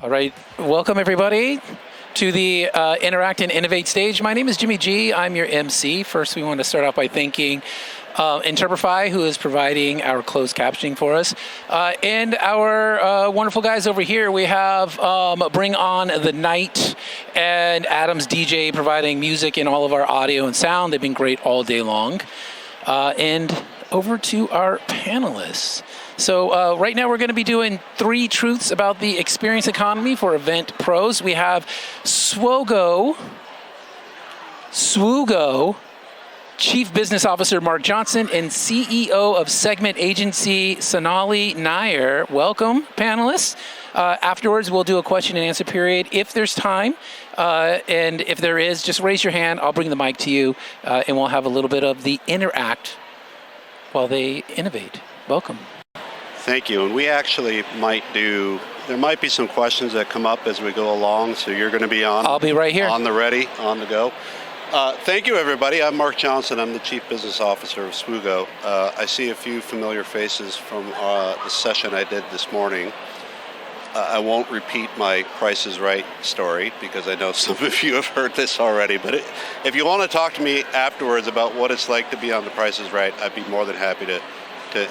All right, welcome everybody to the Interact and Innovate stage. My name is Jimmy G. I'm your MC. First, we want to start off by thanking Interprify, who is providing our closed captioning for us. And our wonderful guys over here, we have Bring On the Night and Adam's DJ providing music and all of our audio and sound. They've been great all day long. And over to our panelists. So right now we're going to be doing 3 truths about the experience economy for event pros. We have Swoogo, Chief Business Officer Mark Johnson, and CEO of Segment Agency Sonali Nair. Welcome, panelists. Afterwards, we'll do a question and answer period if there's time. And if there is, just raise your hand. I'll bring the mic to you, and we'll have a little bit of the interact while they innovate. Welcome. Thank you. And we actually there might be some questions that come up as we go along, so you're going to be on. I'll be right here. On the ready, on the go. Thank you, everybody. I'm Mark Johnson. I'm the Chief Business Officer of Swoogo. I see a few familiar faces from the session I did this morning. I won't repeat my Price is Right story because I know some of you have heard this already. But if you want to talk to me afterwards about what it's like to be on the Price is Right, I'd be more than happy to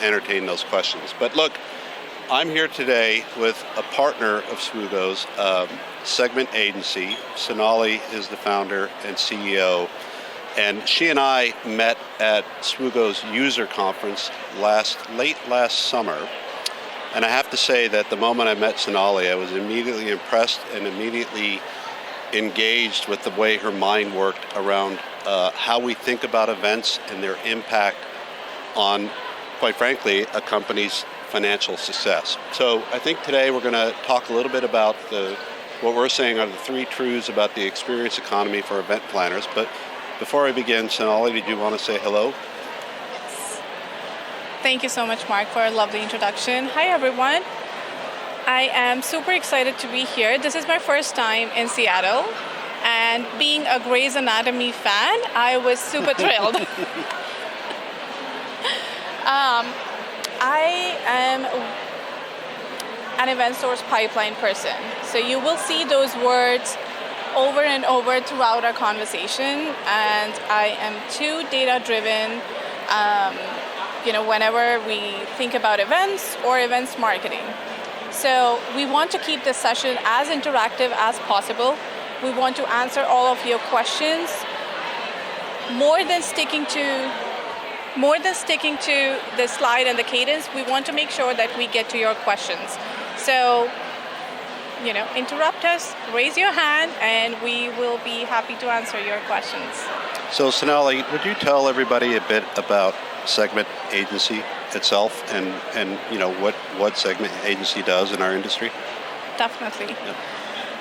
entertain those questions. But look, I'm here today with a partner of Swoogo's, Segment Agency. Sonali is the founder and CEO, and she and I met at Swoogo's user conference late last summer. And I have to say that the moment I met Sonali, I was immediately impressed and immediately engaged with the way her mind worked around how we think about events and their impact on, quite frankly, a company's financial success. So I think today we're going to talk a little bit about what we're saying are the 3 truths about the experience economy for event planners. But before I begin, Sonali, did you want to say hello? Yes. Thank you so much, Mark, for a lovely introduction. Hi, everyone. I am super excited to be here. This is my first time in Seattle. And being a Grey's Anatomy fan, I was super thrilled. I am an event source pipeline person. So you will see those words over and over throughout our conversation. And I am too data-driven, whenever we think about events or events marketing. So we want to keep this session as interactive as possible. We want to answer all of your questions. More than sticking to the slide and the cadence, we want to make sure that we get to your questions. So, interrupt us, raise your hand, and we will be happy to answer your questions. So, Sonali, would you tell everybody a bit about Segment Agency itself and what Segment Agency does in our industry? Definitely. Yep.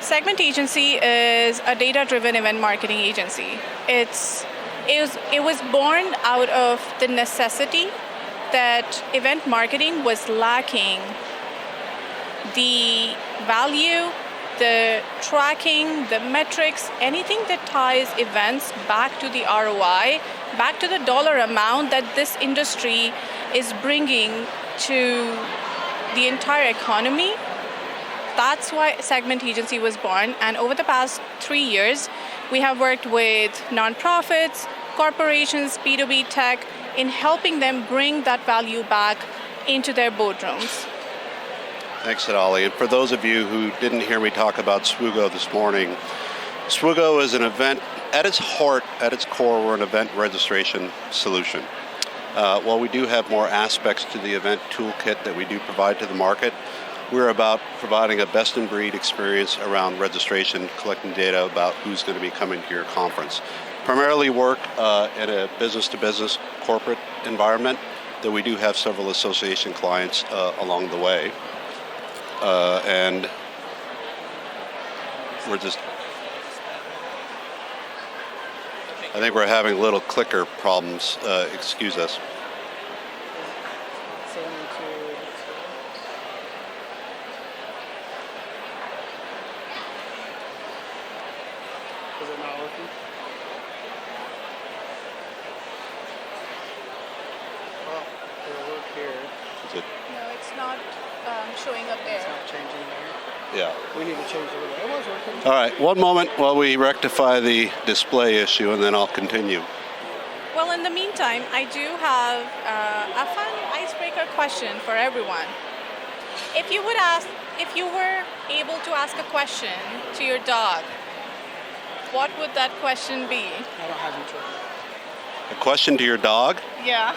Segment Agency is a data-driven event marketing agency. It was born out of the necessity that event marketing was lacking the value, the tracking, the metrics, anything that ties events back to the ROI, back to the dollar amount that this industry is bringing to the entire economy. That's why Segment Agency was born. And over the past 3 years, we have worked with nonprofits, corporations, B2B tech, in helping them bring that value back into their boardrooms. Thanks, Sonali. And for those of you who didn't hear me talk about Swoogo this morning, Swoogo is an event, at its heart, at its core, we're an event registration solution. While we do have more aspects to the event toolkit that we do provide to the market, we're about providing a best-in-breed experience around registration, collecting data about who's going to be coming to your conference. Primarily work in a business-to-business corporate environment, though we do have several association clients along the way. And I think we're having little clicker problems. Excuse us. Is it not working? Well, it'll work here. Is it? No, it's not showing up there. It's not changing there. Yeah. We need to change it. It was working. All right, one moment while we rectify the display issue, and then I'll continue. Well, in the meantime, I do have a fun icebreaker question for everyone. If you were able to ask a question to your dog, what would that question be? I don't have any children. A question to your dog? Yeah.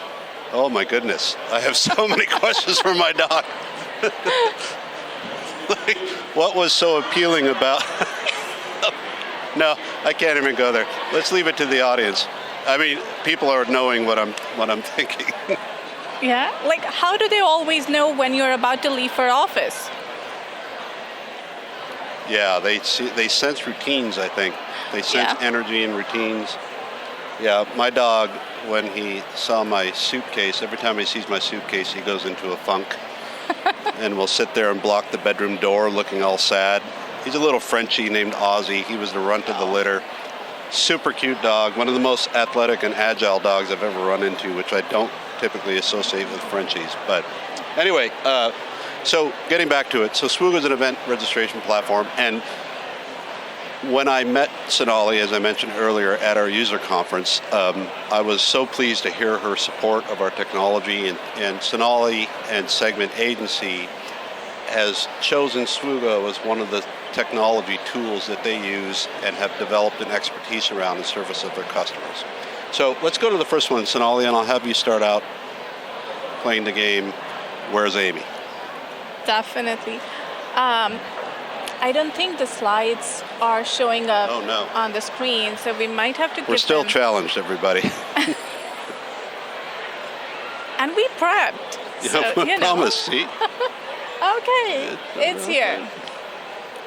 Oh my goodness, I have so many questions for my dog. Like, what was so appealing about... No, I can't even go there. Let's leave it to the audience. I mean, people are knowing what I'm thinking. Yeah? Like, how do they always know when you're about to leave for office? Yeah, they sense routines, I think. They sense energy and routines. Yeah, my dog, when he saw my suitcase, every time he sees my suitcase, he goes into a funk and will sit there and block the bedroom door looking all sad. He's a little Frenchie named Ozzy. He was the runt of the litter. Super cute dog, one of the most athletic and agile dogs I've ever run into, which I don't typically associate with Frenchies. But anyway, so getting back to it, so Swoogo is an event registration platform, and when I met Sonali, as I mentioned earlier, at our user conference, I was so pleased to hear her support of our technology, and Sonali and Segment Agency has chosen Swoogo as one of the technology tools that they use and have developed an expertise around in service of their customers. So let's go to the first one, Sonali, and I'll have you start out playing the game, Where's Amy? Definitely. I don't think the slides are showing up on the screen, so we might have to We're still challenged, everybody. And we prepped. So, promise, see? Okay, it's here.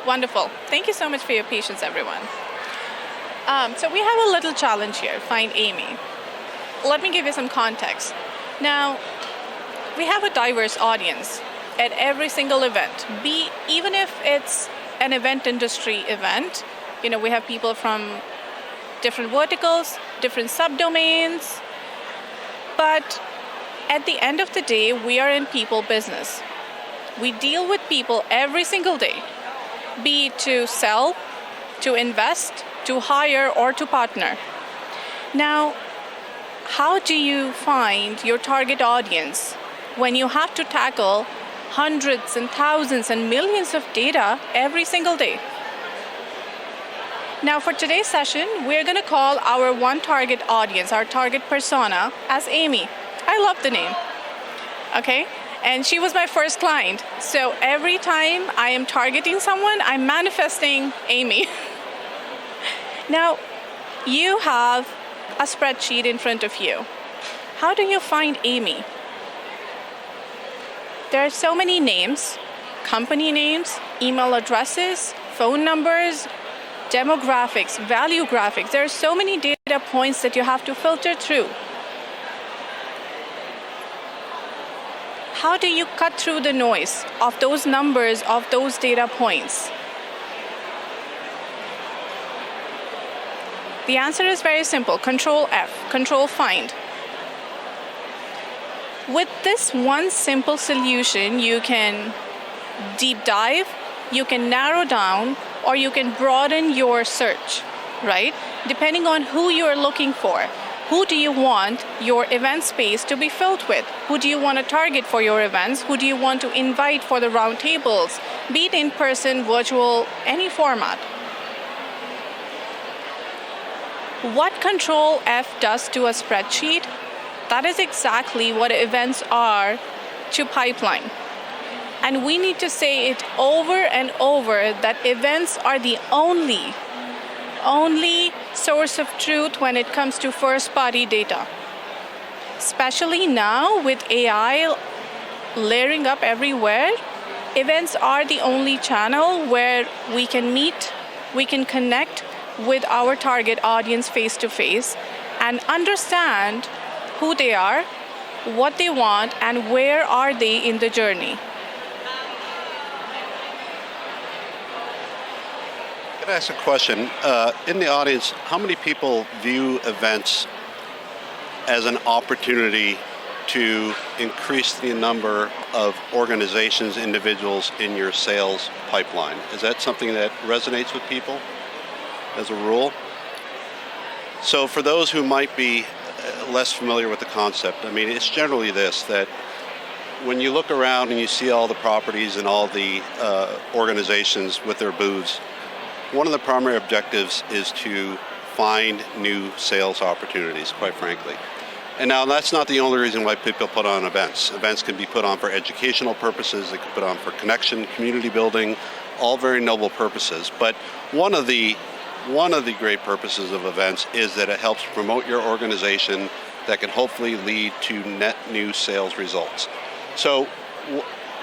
Wonderful. Thank you so much for your patience, everyone. So we have a little challenge here, Find Amy. Let me give you some context. Now, we have a diverse audience at every single event. Even if it's an event industry event, we have people from different verticals, different subdomains. But at the end of the day, we are in people business. We deal with people every single day, be it to sell, to invest, to hire, or to partner. Now, how do you find your target audience when you have to tackle hundreds and thousands and millions of data every single day? Now, for today's session, we're going to call our one target audience, our target persona, as Amy. I love the name. Okay? And she was my first client. So every time I am targeting someone, I'm manifesting Amy. Now, you have a spreadsheet in front of you. How do you find Amy? There are so many names, company names, email addresses, phone numbers, demographics, value graphics. There are so many data points that you have to filter through. How do you cut through the noise of those numbers, of those data points? The answer is very simple. Control F, Control Find. With this one simple solution, you can deep dive, you can narrow down, or you can broaden your search, right? Depending on who you're looking for. Who do you want your event space to be filled with? Who do you want to target for your events? Who do you want to invite for the roundtables? Be it in person, virtual, any format. What Control F does to a spreadsheet, that is exactly what events are to pipeline. And we need to say it over and over that events are the only source of truth when it comes to first-party data. Especially now with AI layering up everywhere, events are the only channel where we can meet, we can connect with our target audience face-to-face and understand who they are, what they want, and where are they in the journey. Can I ask a question? In the audience, how many people view events as an opportunity to increase the number of organizations, individuals in your sales pipeline. Is that something that resonates with people as a rule? So for those who might be less familiar with the concept, I mean, it's generally this, that when you look around and you see all the properties and all the organizations with their booths, one of the primary objectives is to find new sales opportunities, quite frankly. And now that's not the only reason why people put on events. Events can be put on for educational purposes, they can put on for connection, community building, all very noble purposes. But one of the great purposes of events is that it helps promote your organization that can hopefully lead to net new sales results. So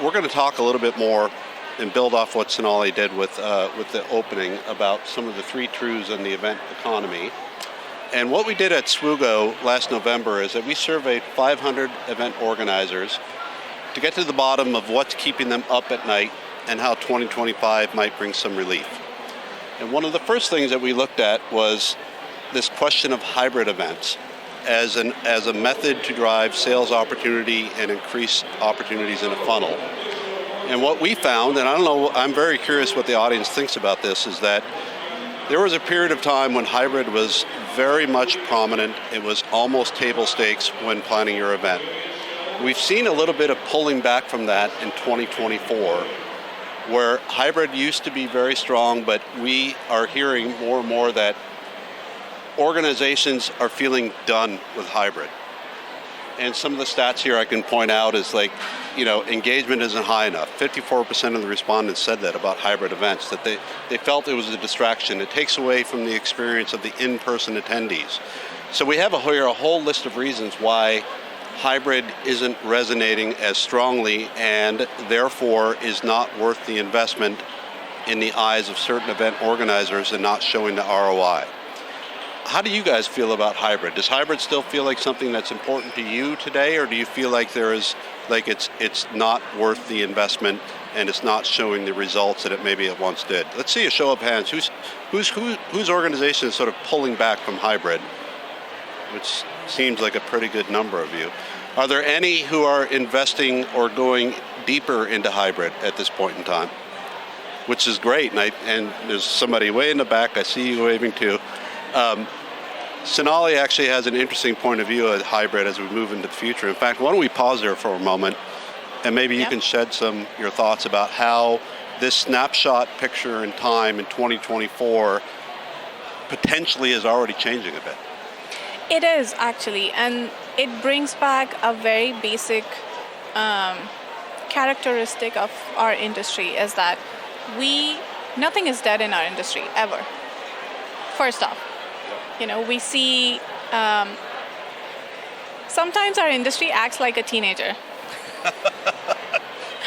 we're going to talk a little bit more and build off what Sonali did with the opening about some of the three truths in the event economy. And what we did at Swoogo last November is that we surveyed 500 event organizers to get to the bottom of what's keeping them up at night and how 2025 might bring some relief. And one of the first things that we looked at was this question of hybrid events as a method to drive sales opportunity and increase opportunities in a funnel. And what we found, and I don't know, I'm very curious what the audience thinks about this, is that there was a period of time when hybrid was very much prominent. It was almost table stakes when planning your event. We've seen a little bit of pulling back from that in 2024, where hybrid used to be very strong, but we are hearing more and more that organizations are feeling done with hybrid. And some of the stats here I can point out is engagement isn't high enough. 54% of the respondents said that about hybrid events, that they felt it was a distraction. It takes away from the experience of the in-person attendees. So we have a whole list of reasons why hybrid isn't resonating as strongly and therefore is not worth the investment in the eyes of certain event organizers and not showing the ROI. How do you guys feel about hybrid? Does hybrid still feel like something that's important to you today, or do you feel like it's not worth the investment and it's not showing the results that it once did? Let's see a show of hands. Whose organization is sort of pulling back from hybrid, which seems like a pretty good number of you. Are there any who are investing or going deeper into hybrid at this point in time? Which is great, and there's somebody way in the back. I see you waving too. Sonali actually has an interesting point of view of hybrid as we move into the future. In fact, why don't we pause there for a moment, and maybe you can shed your thoughts about how this snapshot picture in time in 2024 potentially is already changing a bit. It is actually, and it brings back a very basic characteristic of our industry, is that nothing is dead in our industry ever. First off, we see sometimes our industry acts like a teenager.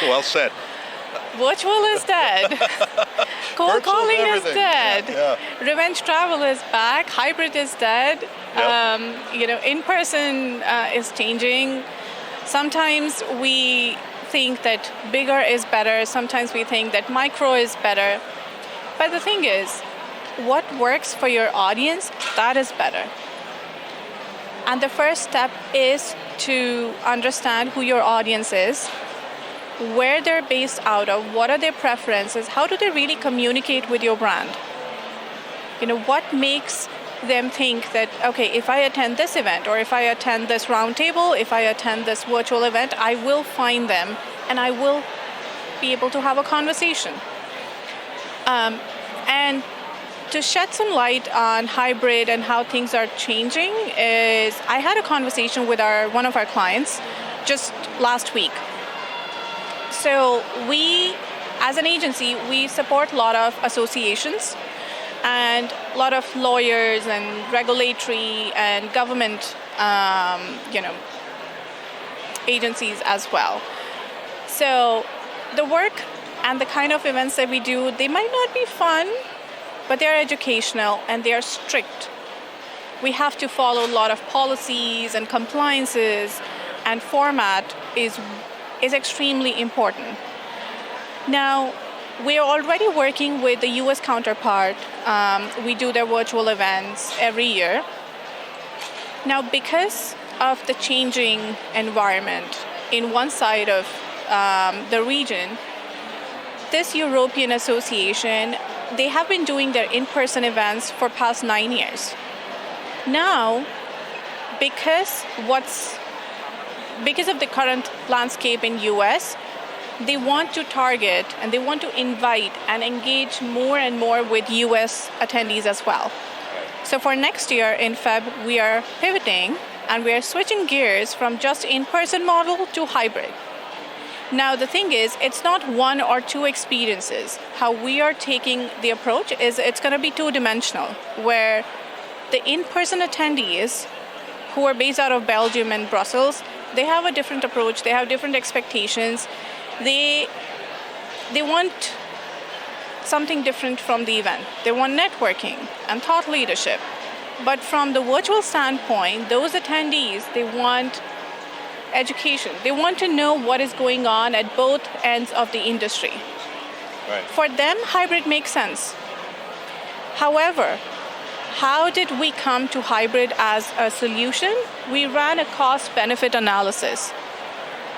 Well said. Virtual is dead. Cold calling is dead. Yeah. Revenge travel is back. Hybrid is dead. Yep. In-person is changing. Sometimes we think that bigger is better. Sometimes we think that micro is better. But the thing is, what works for your audience, that is better. And the first step is to understand who your audience is, where they're based out of, what are their preferences, how do they really communicate with your brand? What makes them think that, okay, if I attend this event, or if I attend this roundtable, if I attend this virtual event, I will find them and I will be able to have a conversation. And to shed some light on hybrid and how things are changing is, I had a conversation with one of our clients just last week. So we, as an agency, we support a lot of associations and a lot of lawyers and regulatory and government, agencies as well. So the work and the kind of events that we do, they might not be fun, but they're educational and they're strict. We have to follow a lot of policies and compliances, and format is extremely important. Now, we're already working with the US counterpart. We do their virtual events every year. Now, because of the changing environment in one side of the region, this European Association, they have been doing their in-person events for past 9 years. Now, because of the current landscape in US, they want to target and they want to invite and engage more and more with US attendees as well. So for next year in Feb, we are pivoting and we are switching gears from just in-person model to hybrid. Now the thing is, it's not one or two experiences. How we are taking the approach is it's going to be two-dimensional, where the in-person attendees who are based out of Belgium and Brussels, they have a different approach, they have different expectations. They want something different from the event. They want networking and thought leadership. But from the virtual standpoint, those attendees, they want education. They want to know what is going on at both ends of the industry. Right. For them, hybrid makes sense. However, how did we come to hybrid as a solution? We ran a cost-benefit analysis.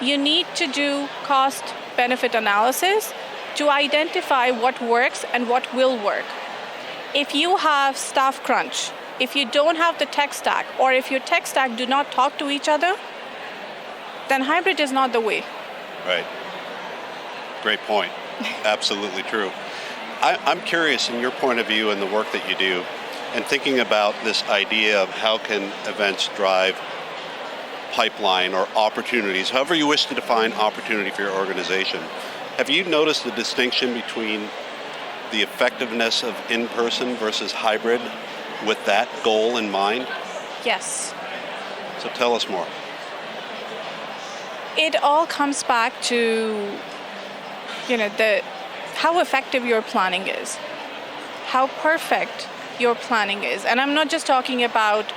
You need to do cost-benefit analysis to identify what works and what will work. If you have staff crunch, if you don't have the tech stack, or if your tech stack do not talk to each other, then hybrid is not the way. Right. Great point. Absolutely true. I'm curious in your point of view and the work that you do, and thinking about this idea of how can events drive pipeline or opportunities, however you wish to define opportunity for your organization. Have you noticed the distinction between the effectiveness of in-person versus hybrid with that goal in mind? Yes. So tell us more. It all comes back to, how effective your planning is, how perfect your planning is. And I'm not just talking about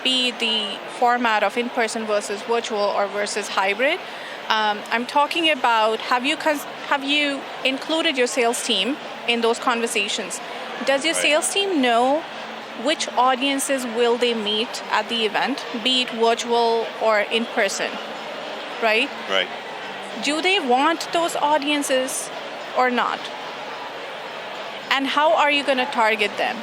be the format of in-person versus virtual or versus hybrid. I'm talking about have you included your sales team in those conversations? Does your sales team know which audiences will they meet at the event, be it virtual or in person, right? Right. Do they want those audiences or not? And how are you going to target them?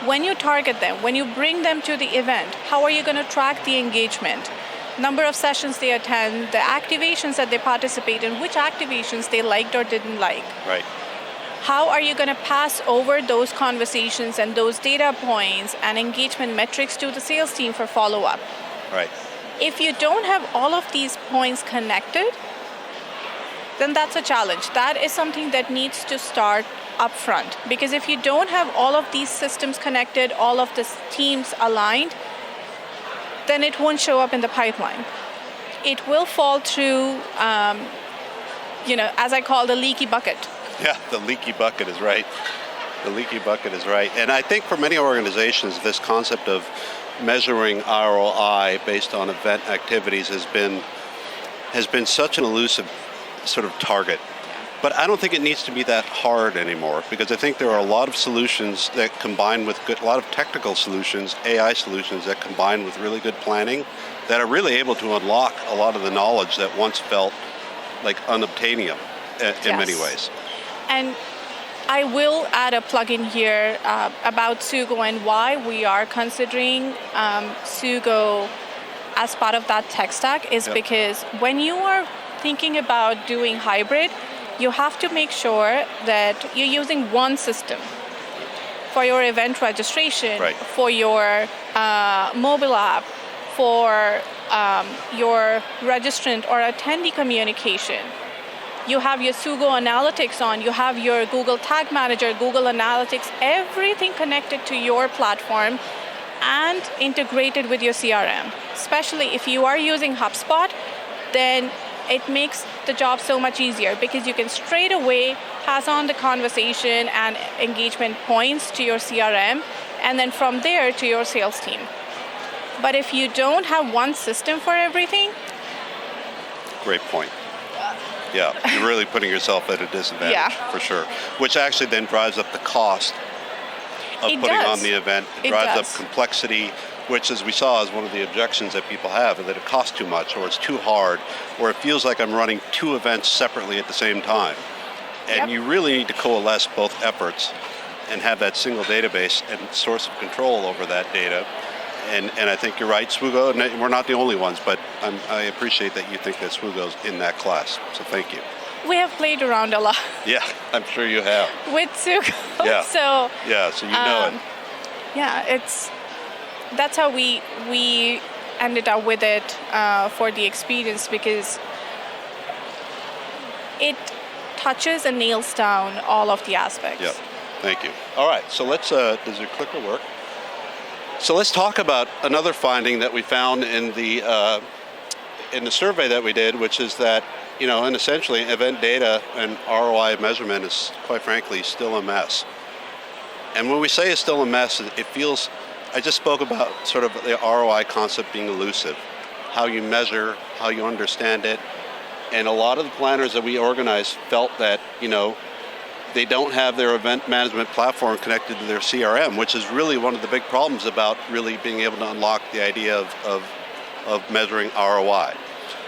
When you target them, when you bring them to the event, how are you going to track the engagement? Number of sessions they attend, the activations that they participate in, which activations they liked or didn't like. Right. How are you going to pass over those conversations and those data points and engagement metrics to the sales team for follow-up? Right. If you don't have all of these points connected, then that's a challenge. That is something that needs to start up front. Because if you don't have all of these systems connected, all of the teams aligned, then it won't show up in the pipeline. It will fall through, as I call the leaky bucket. Yeah, the leaky bucket is right. The leaky bucket is right. And I think for many organizations, this concept of measuring ROI based on event activities has been such an elusive sort of target. But I don't think it needs to be that hard anymore, because I think there are a lot of solutions that combine with a lot of technical solutions, AI solutions that combine with really good planning that are really able to unlock a lot of the knowledge that once felt like unobtainium in many ways. And I will add a plug-in here about Swoogo and why we are considering Swoogo as part of that tech stack is because when you are thinking about doing hybrid, you have to make sure that you're using one system for your event registration, for your mobile app, for your registrant or attendee communication. You have your Swoogo Analytics on, you have your Google Tag Manager, Google Analytics, everything connected to your platform and integrated with your CRM. Especially if you are using HubSpot, then it makes the job so much easier because you can straight away pass on the conversation and engagement points to your CRM and then from there to your sales team. But if you don't have one system for everything... Great point. Yeah, you're really putting yourself at a disadvantage, for sure. Which actually then drives up the cost of putting on the event. It drives up complexity, which, as we saw, is one of the objections that people have, that it costs too much, or it's too hard, or it feels like I'm running two events separately at the same time. And Yep. you really need to coalesce both efforts and have that single database and source of control over that data. And I think you're right, Swoogo, and we're not the only ones, but I appreciate that you think that Swoogo's in that class, so thank you. We have played around a lot Yeah, I'm sure you have. with Swoogo. Yeah. So So you know it. yeah, that's how we ended up with it for the experience, because it touches and nails down all of the aspects. Yeah, thank you. All right, so let's, does your clicker work? So let's talk about another finding that we found in the survey that we did, which is that, and essentially event data and ROI measurement is, quite frankly, still a mess. And when we say it's still a mess, it feels, I just spoke about sort of the ROI concept being elusive, how you measure, how you understand it. And a lot of the planners that we organized felt that, they don't have their event management platform connected to their CRM, which is really one of the big problems about really being able to unlock the idea of measuring ROI.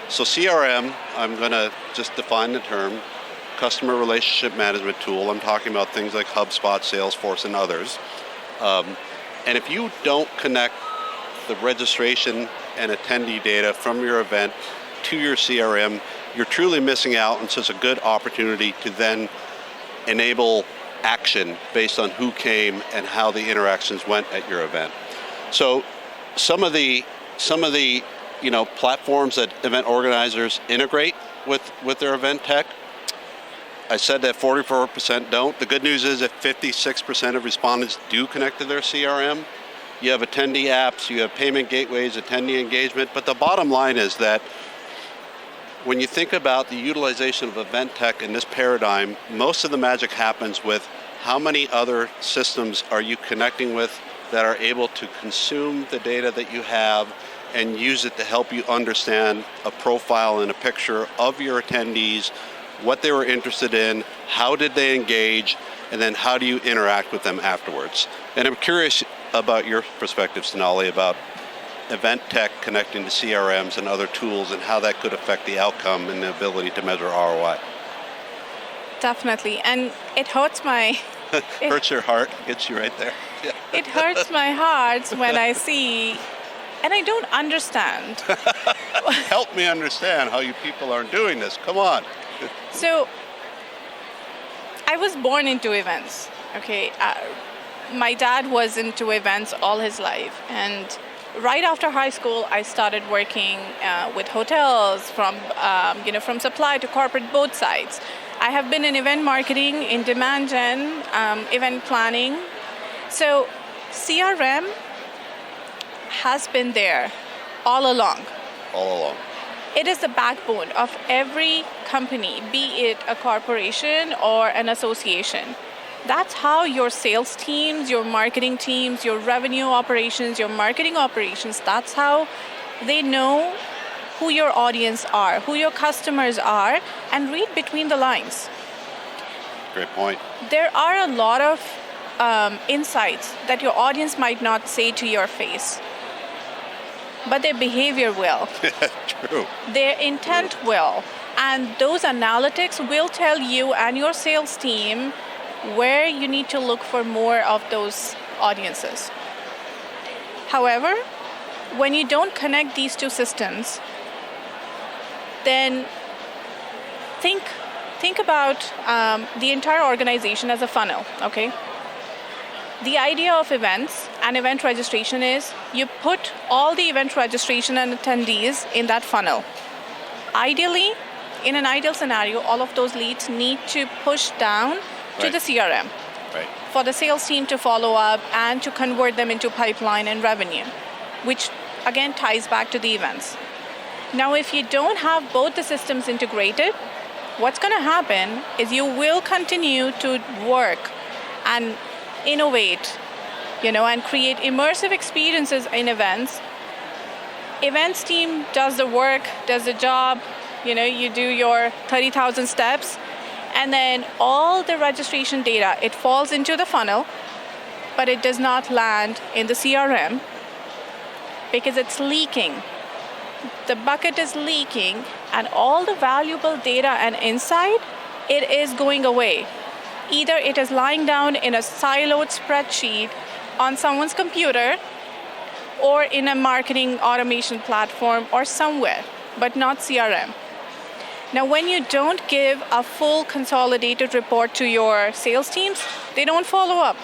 So CRM, I'm going to just define the term, customer relationship management tool. I'm talking about things like HubSpot, Salesforce, and others. And if you don't connect the registration and attendee data from your event to your CRM, you're truly missing out, and so it's a good opportunity to then enable action based on who came and how the interactions went at your event. So some of the platforms that event organizers integrate with their event tech, I said that 44% don't. The good news is that 56% of respondents do connect to their CRM. You have attendee apps, you have payment gateways, attendee engagement, but the bottom line is that when you think about the utilization of event tech in this paradigm, most of the magic happens with how many other systems are you connecting with that are able to consume the data that you have and use it to help you understand a profile and a picture of your attendees, what they were interested in, how did they engage, and then how do you interact with them afterwards. And I'm curious about your perspective, Sonali, about event tech connecting to CRMs and other tools and how that could affect the outcome and the ability to measure ROI. Definitely, and it hurts my... Hurts your heart, gets you right there. Yeah. It hurts my heart when I see, and I don't understand. Help me understand how you people aren't doing this. Come on. So, I was born into events, okay? My dad was into events all his life, and right after high school, I started working with hotels, from supply to corporate, both sides. I have been in event marketing, in demand gen, event planning. So CRM has been there all along. All along. It is the backbone of every company, be it a corporation or an association. That's how your sales teams, your marketing teams, your revenue operations, your marketing operations, that's how they know who your audience are, who your customers are, and read between the lines. Great point. There are a lot of insights that your audience might not say to your face, but their behavior will. True. Their intent will. And those analytics will tell you and your sales team where you need to look for more of those audiences. However, when you don't connect these two systems, then think about the entire organization as a funnel, okay? The idea of events and event registration is you put all the event registration and attendees in that funnel. Ideally, in an ideal scenario, all of those leads need to push down to the CRM for the sales team to follow up and to convert them into pipeline and revenue, which again ties back to the events. Now, if you don't have both the systems integrated, what's going to happen is you will continue to work and innovate, and create immersive experiences in events. Events team does the work, does the job, you do your 30,000 steps, and then all the registration data, it falls into the funnel, but it does not land in the CRM. because it's leaking. The bucket is leaking, and all the valuable data and insight, it is going away. Either it is lying down in a siloed spreadsheet on someone's computer or in a marketing automation platform or somewhere, but not CRM. Now, when you don't give a full consolidated report to your sales teams, they don't follow up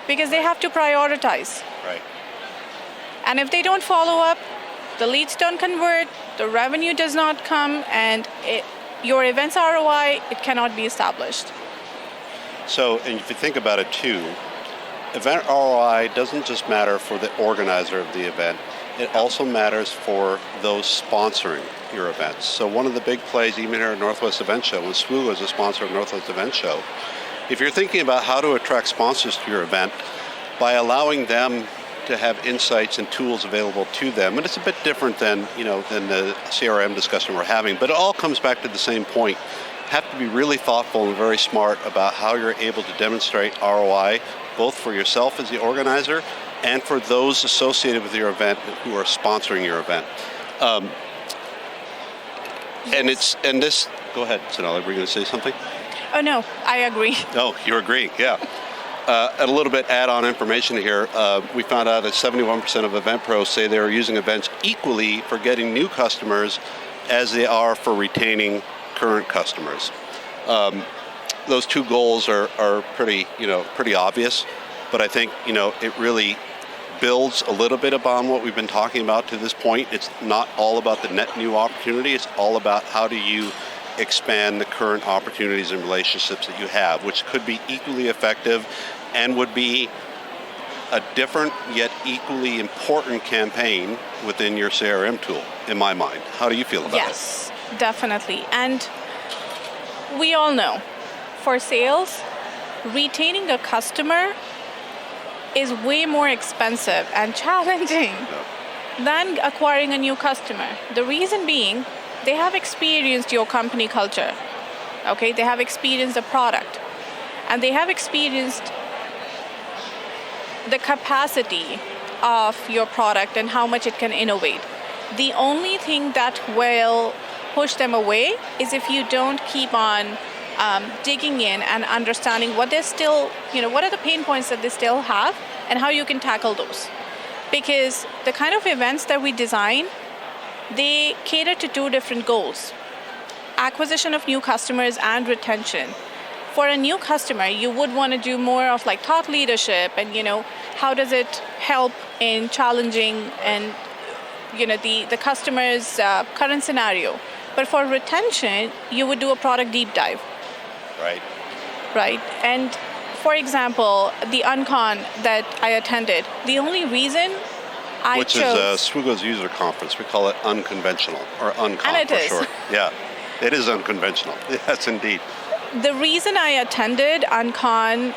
because they have to prioritize. Right. And if they don't follow up, the leads don't convert, the revenue does not come, and your event's ROI, it cannot be established. So, and if you think about it too, event ROI doesn't just matter for the organizer of the event, it also matters for those sponsoring your events. So one of the big plays, even here at Northwest Event Show, when Swoogo is a sponsor of Northwest Event Show, if you're thinking about how to attract sponsors to your event, by allowing them to have insights and tools available to them, and it's a bit different than the CRM discussion we're having, but it all comes back to the same point. Have to be really thoughtful and very smart about how you're able to demonstrate ROI, both for yourself as the organizer and for those associated with your event who are sponsoring your event. And this. Go ahead, Sonali. Were you going to say something? Oh no, I agree. Oh, you agree? Yeah. A little bit add-on information here. We found out that 71% of event pros say they are using events equally for getting new customers as they are for retaining current customers. Those two goals are pretty obvious, but I think it really builds a little bit upon what we've been talking about to this point. It's not all about the net new opportunity. It's all about how do you expand the current opportunities and relationships that you have, which could be equally effective and would be a different yet equally important campaign within your CRM tool, in my mind. How do you feel about it? Yes, definitely. And we all know, for sales, retaining a customer is way more expensive and challenging than acquiring a new customer. The reason being, they have experienced your company culture, okay? They have experienced the product, and they have experienced the capacity of your product and how much it can innovate. The only thing that will push them away is if you don't keep on digging in and understanding what they're still, what are the pain points that they still have and how you can tackle those. Because the kind of events that we design, they cater to two different goals: acquisition of new customers and retention. For a new customer, you would want to do more of like thought leadership and, how does it help in challenging and, the customer's current scenario. But for retention, you would do a product deep dive. Right. And for example, the Uncon that I attended, the only reason I chose... Which is Swoogo's user conference. We call it unconventional, or Uncon and it for is. short. Yeah, it is unconventional. Yes, indeed. The reason I attended Uncon,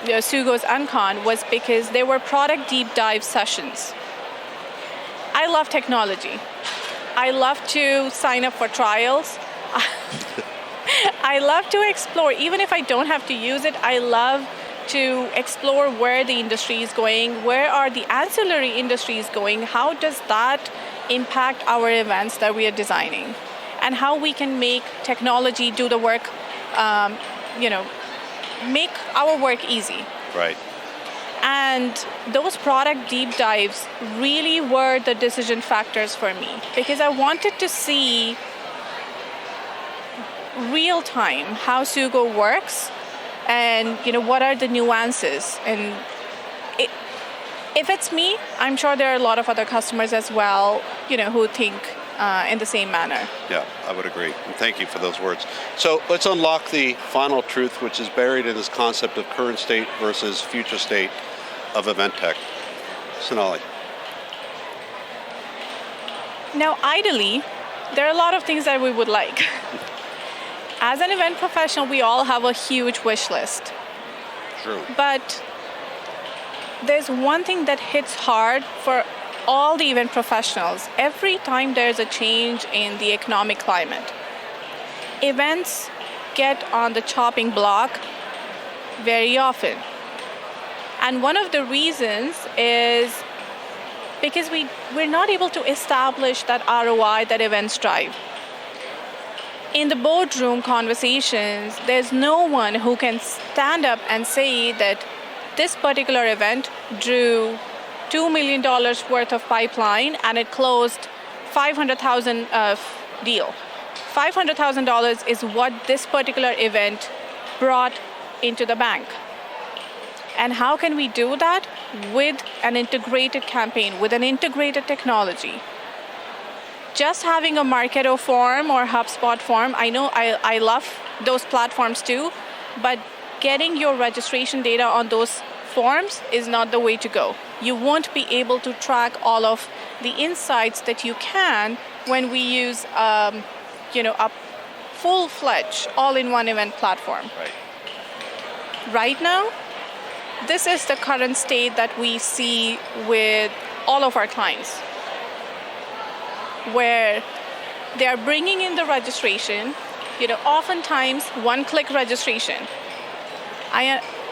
Swoogo's Uncon, was because there were product deep dive sessions. I love technology. I love to sign up for trials. I love to explore. Even if I don't have to use it, I love to explore where the industry is going, where are the ancillary industries going, how does that impact our events that we are designing, and how we can make technology do the work, make our work easy. Right. And those product deep dives really were the decision factors for me, because I wanted to see real time how Swoogo works and what are the nuances. And if it's me, I'm sure there are a lot of other customers as well, who think in the same manner. Yeah, I would agree. And thank you for those words. So let's unlock the final truth, which is buried in this concept of current state versus future state of event tech. Sonali. Now, ideally, there are a lot of things that we would like. As an event professional, we all have a huge wish list. True. But there's one thing that hits hard for all the event professionals. Every time there's a change in the economic climate, events get on the chopping block very often. And one of the reasons is because we're not able to establish that ROI that events drive. In the boardroom conversations, there's no one who can stand up and say that this particular event drew $2 million worth of pipeline and it closed $500,000 of deal. $500,000 is what this particular event brought into the bank. And how can we do that? With an integrated campaign, with an integrated technology. Just having a Marketo form or HubSpot form, I know I love those platforms too, but getting your registration data on those forms is not the way to go. You won't be able to track all of the insights that you can when we use a full-fledged, all-in-one event platform. Right now, this is the current state that we see with all of our clients, where they are bringing in the registration, oftentimes one-click registration.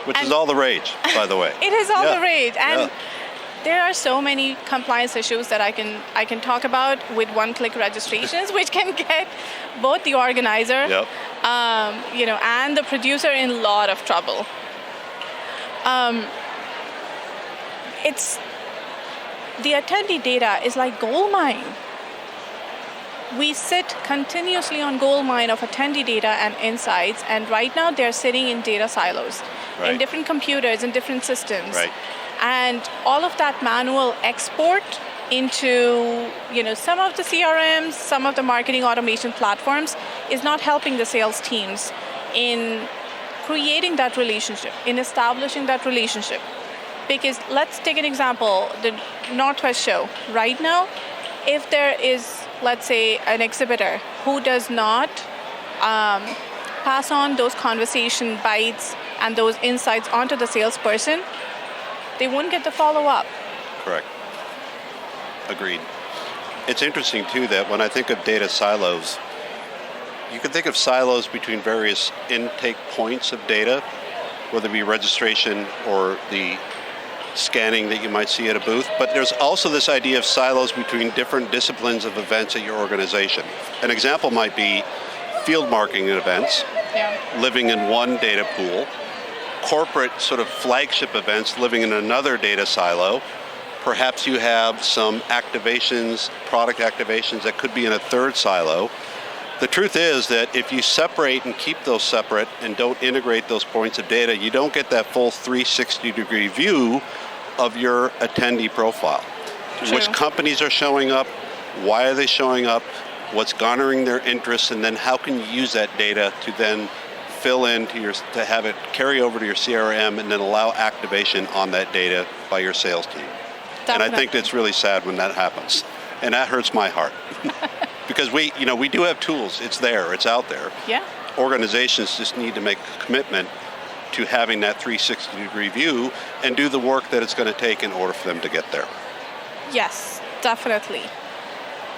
Which is all the rage, by the way. It is all the rage. And there are so many compliance issues that I can talk about with one-click registrations, which can get both the organizer, and the producer in a lot of trouble. It's the attendee data is like gold mine. We sit continuously on gold mine of attendee data and insights, and right now they're sitting in data silos, in different computers, in different systems. And all of that manual export into some of the CRMs, some of the marketing automation platforms is not helping the sales teams in creating that relationship, in establishing that relationship. Because let's take an example, the NWES show. Right now, if there is, let's say, an exhibitor who does not pass on those conversation bites and those insights onto the salesperson, they won't get the follow-up. Correct. Agreed. It's interesting, too, that when I think of data silos, you can think of silos between various intake points of data, whether it be registration or the scanning that you might see at a booth, but there's also this idea of silos between different disciplines of events at your organization. An example might be field marketing events, living in one data pool, corporate sort of flagship events living in another data silo. Perhaps you have some activations, product activations that could be in a third silo. The truth is that if you separate and keep those separate and don't integrate those points of data, you don't get that full 360-degree view of your attendee profile. True. Which companies are showing up, why are they showing up, what's garnering their interest, and then how can you use that data to then fill in to have it carry over to your CRM and then allow activation on that data by your sales team. Definitely. And I think it's really sad when that happens. And that hurts my heart. Because we do have tools. It's there. It's out there. Yeah. Organizations just need to make a commitment to having that 360-degree view and do the work that it's going to take in order for them to get there. Yes, definitely.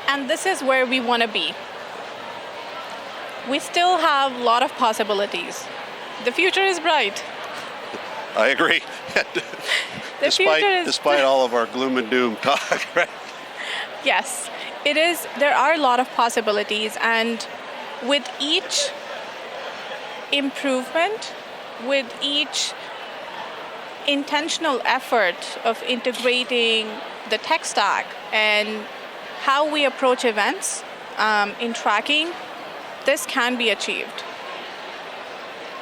And this is where we want to be. We still have a lot of possibilities. The future is bright. I agree. Despite all of our gloom and doom talk, right? Yes, it is. There are a lot of possibilities, and with each improvement, with each intentional effort of integrating the tech stack and how we approach events in tracking, this can be achieved.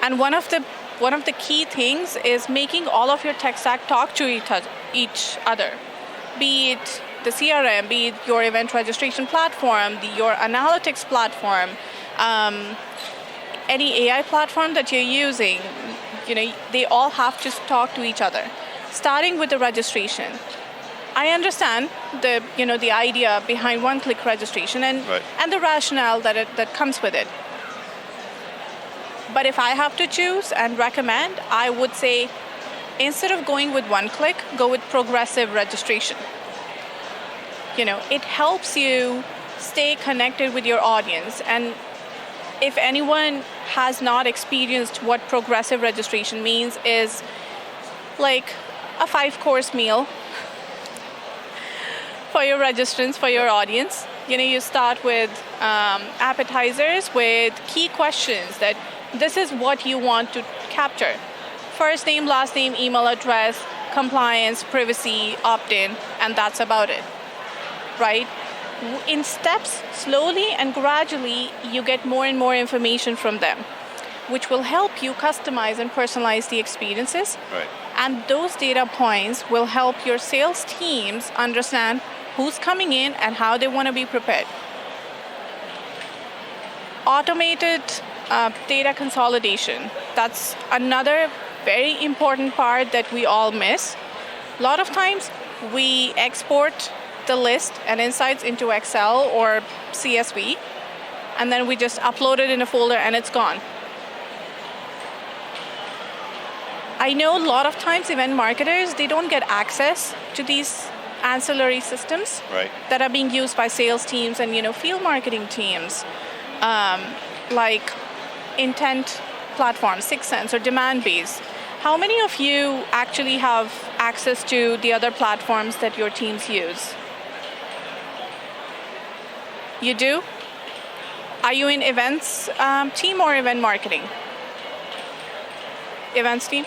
And one of the key things is making all of your tech stack talk to each other, be it the CRM, be it your event registration platform, your analytics platform, any AI platform that you're using. They all have to talk to each other. Starting with the registration, I understand the idea behind one-click registration and the rationale that comes with it. But if I have to choose and recommend, I would say instead of going with one-click, go with progressive registration. It helps you stay connected with your audience. And if anyone has not experienced what progressive registration means, is like a 5-course meal for your registrants, for your audience. You start with appetizers with key questions that this is what you want to capture. First name, last name, email address, compliance, privacy, opt-in, and that's about it, right? In steps, slowly and gradually, you get more and more information from them, which will help you customize and personalize the experiences. Right. And those data points will help your sales teams understand who's coming in and how they want to be prepared. Automated data consolidation. That's another very important part that we all miss. A lot of times we export the list and insights into Excel or CSV, and then we just upload it in a folder and it's gone. I know a lot of times event marketers, they don't get access to these ancillary systems Right. that are being used by sales teams and field marketing teams, like intent platforms, 6sense or Demandbase. How many of you actually have access to the other platforms that your teams use? You do? Are you in events team or event marketing? Events team?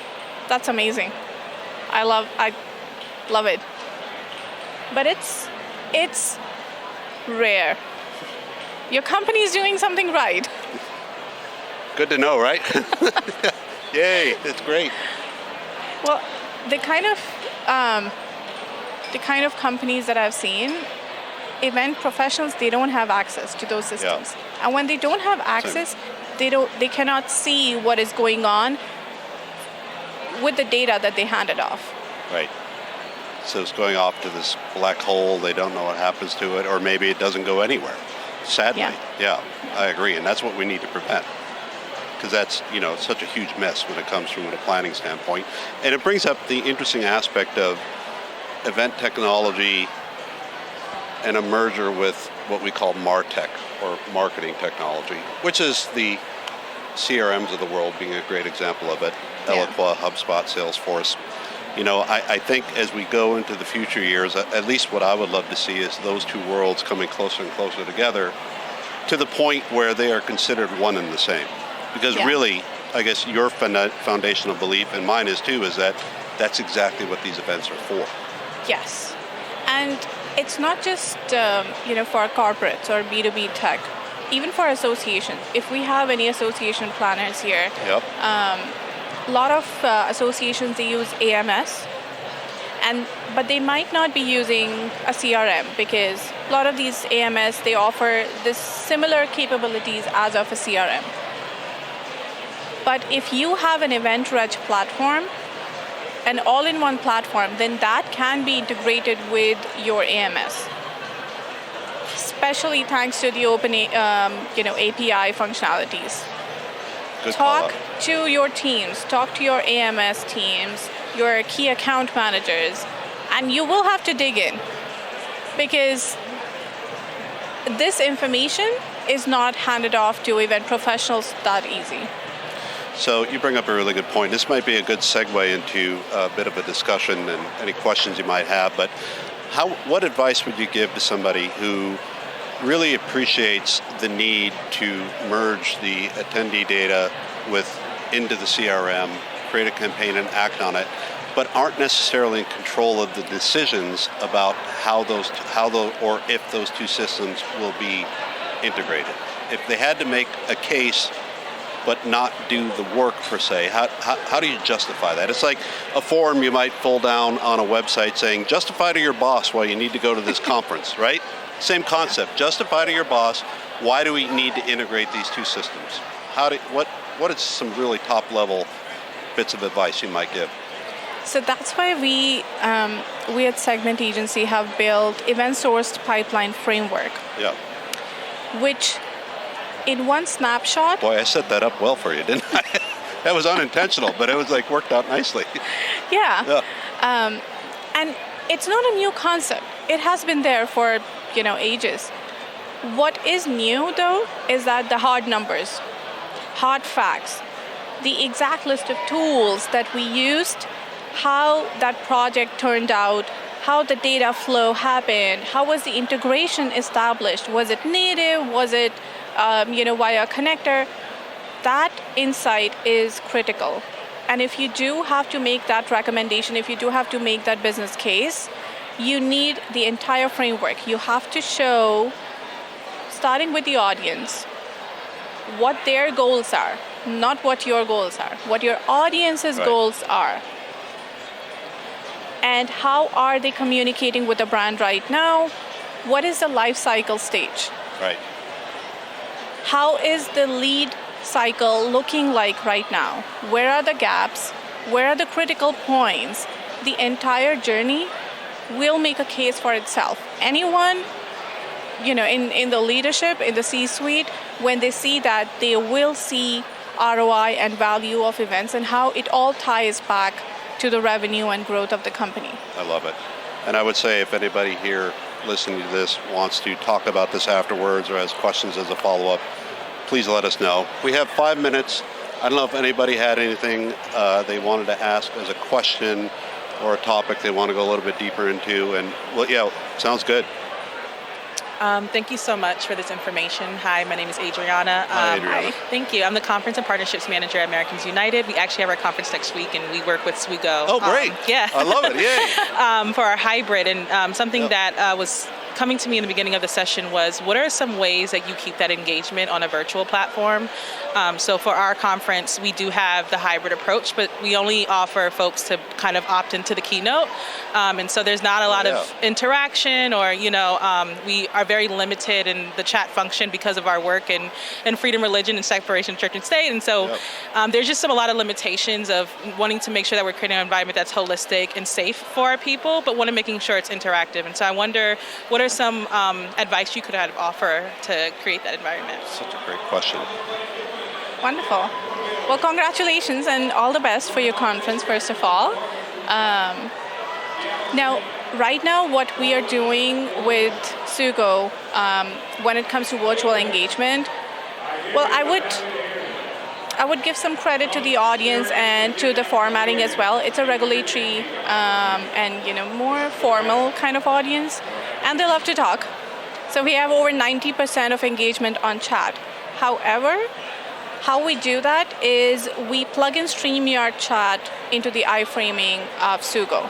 That's amazing. I love it. But it's rare. Your company is doing something right. Good to know, right? Yay, it's great. Well, the kind of companies that I've seen, event professionals, they don't have access to those systems. Yeah. And when they don't have access, they cannot see what is going on with the data that they handed off. Right. So it's going off to this black hole. They don't know what happens to it, or maybe it doesn't go anywhere. Sadly. Yeah, I agree. And that's what we need to prevent. Because that's, such a huge mess when it comes from a planning standpoint. And it brings up the interesting aspect of event technology and a merger with what we call MarTech, or marketing technology, which is the CRMs of the world being a great example of it. Yeah. Eloqua, HubSpot, Salesforce. I think as we go into the future years, at least what I would love to see is those two worlds coming closer and closer together to the point where they are considered one and the same. Because really, I guess your foundational belief, and mine is too, is that that's exactly what these events are for. Yes. And it's not just for corporates or B2B tech, even for associations. If we have any association planners here, Yep. a lot of associations, they use AMS, but they might not be using a CRM, because a lot of these AMS, they offer this similar capabilities as of a CRM. But if you have an event reg platform, an all-in-one platform, then that can be integrated with your AMS. Especially thanks to the open, API functionalities. Good Talk call-out. to your teams, talk to your AMS teams, your key account managers, and you will have to dig in, because this information is not handed off to event professionals that easy. So you bring up a really good point. This might be a good segue into a bit of a discussion and any questions you might have, but what advice would you give to somebody who really appreciates the need to merge the attendee data into the CRM, create a campaign and act on it, but aren't necessarily in control of the decisions about or if those two systems will be integrated? If they had to make a case but not do the work per se, how do you justify that? It's like a form you might pull down on a website saying, justify to your boss why you need to go to this conference, right? Same concept. Justify to your boss, why do we need to integrate these two systems? What is some really top level bits of advice you might give? So that's why we at Segment Agency have built event-sourced pipeline framework, Yeah. which in one snapshot. Boy, I set that up well for you, didn't I? That was unintentional, but it was worked out nicely. Yeah. And it's not a new concept. It has been there for, ages. What is new, though, is that the hard numbers, hard facts, the exact list of tools that we used, how that project turned out, how the data flow happened, how was the integration established, was it native, was it via a connector. That insight is critical. And if you do have to make that recommendation, if you do have to make that business case, you need the entire framework. You have to show, starting with the audience, what their goals are, not what your goals are, what your audience's goals are. And how are they communicating with the brand right now? What is the life cycle stage? Right. How is the lead cycle looking like right now? Where are the gaps? Where are the critical points? The entire journey will make a case for itself. Anyone, in the leadership, in the C-suite, when they see that, they will see ROI and value of events and how it all ties back to the revenue and growth of the company. I love it. And I would say if anybody here listening to this wants to talk about this afterwards or has questions as a follow-up, please let us know. We have 5 minutes. I don't know if anybody had anything they wanted to ask as a question or a topic they want to go a little bit deeper into. And sounds good. Thank you so much for this information. Hi, my name is Adriana. Hi, Adriana. Thank you. I'm the Conference and Partnerships Manager at Americans United. We actually have our conference next week, and we work with Swoogo. Oh, great. Yeah. I love it. Yay. For our hybrid. And something that was coming to me in the beginning of the session was, what are some ways that you keep that engagement on a virtual platform? So for our conference, we do have the hybrid approach, but we only offer folks to kind of opt into the keynote. And so there's not a lot of interaction or, we are very limited in the chat function because of our work in freedom, religion, and separation of church and state. And so there's just a lot of limitations of wanting to make sure that we're creating an environment that's holistic and safe for our people, but making sure it's interactive. And so I wonder, what are some advice you could offer to create that environment? Such a great question. Wonderful. Well, congratulations and all the best for your conference, first of all. Now, right now, what we are doing with Swoogo when it comes to virtual engagement, well, I would give some credit to the audience and to the formatting as well. It's a regulatory and more formal kind of audience, and they love to talk. So we have over 90% of engagement on chat. However, how we do that is we plug in StreamYard chat into the iframing of Swoogo.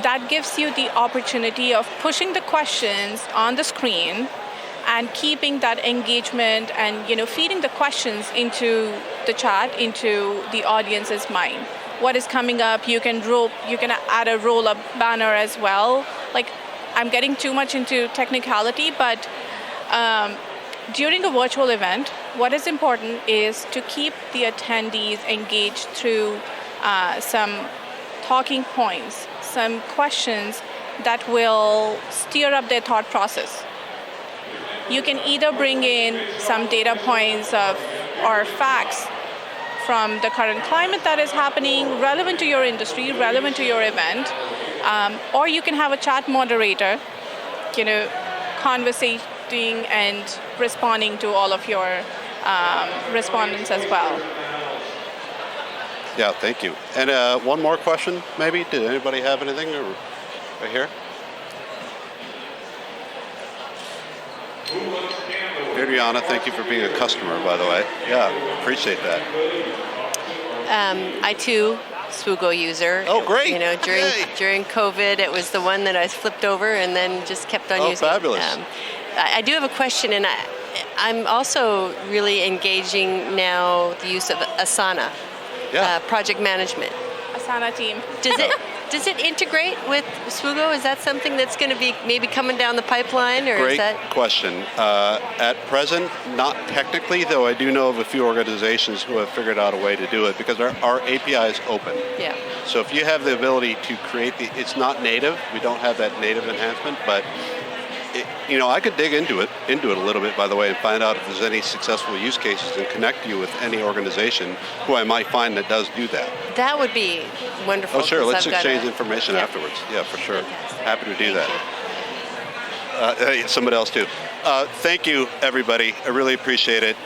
That gives you the opportunity of pushing the questions on the screen and keeping that engagement and feeding the questions into the chat, into the audience's mind. What is coming up? You can add a roll-up banner as well. Like, I'm getting too much into technicality, but during a virtual event, what is important is to keep the attendees engaged through some talking points, some questions that will steer up their thought process. You can either bring in some data points or facts from the current climate that is happening, relevant to your industry, relevant to your event, or you can have a chat moderator, conversating and responding to all of your respondents as well. Yeah, thank you. And one more question, maybe? Did anybody have anything right here? Adriana, thank you for being a customer, by the way. Yeah, appreciate that. I too, Swoogo user. Oh, great. During COVID, it was the one that I flipped over and then just kept on using. Oh, fabulous. I do have a question, and I'm also really engaging now the use of Asana, project management. Asana team. Does it integrate with Swoogo? Is that something that's going to be maybe coming down the pipeline, or Great is that? question. At present, not technically, though I do know of a few organizations who have figured out a way to do it because our API is open. Yeah. So if you have the ability to create it's not native. We don't have that native enhancement, but I could dig into it a little bit, by the way, and find out if there's any successful use cases and connect you with any organization who I might find that does do that. That would be wonderful. Oh, sure. Let's exchange information afterwards. Yeah, for sure. Fantastic. Happy to do Thank that. Somebody else too. Thank you, everybody. I really appreciate it.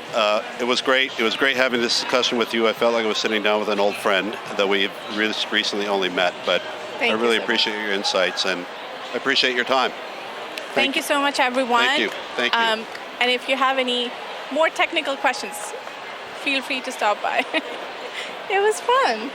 It was great. It was great having this discussion with you. I felt like I was sitting down with an old friend that we recently only met, but Thank I you really so appreciate your insights, and I appreciate your time. Thank you so much, everyone. Thank you. Thank you. And if you have any more technical questions, feel free to stop by. It was fun.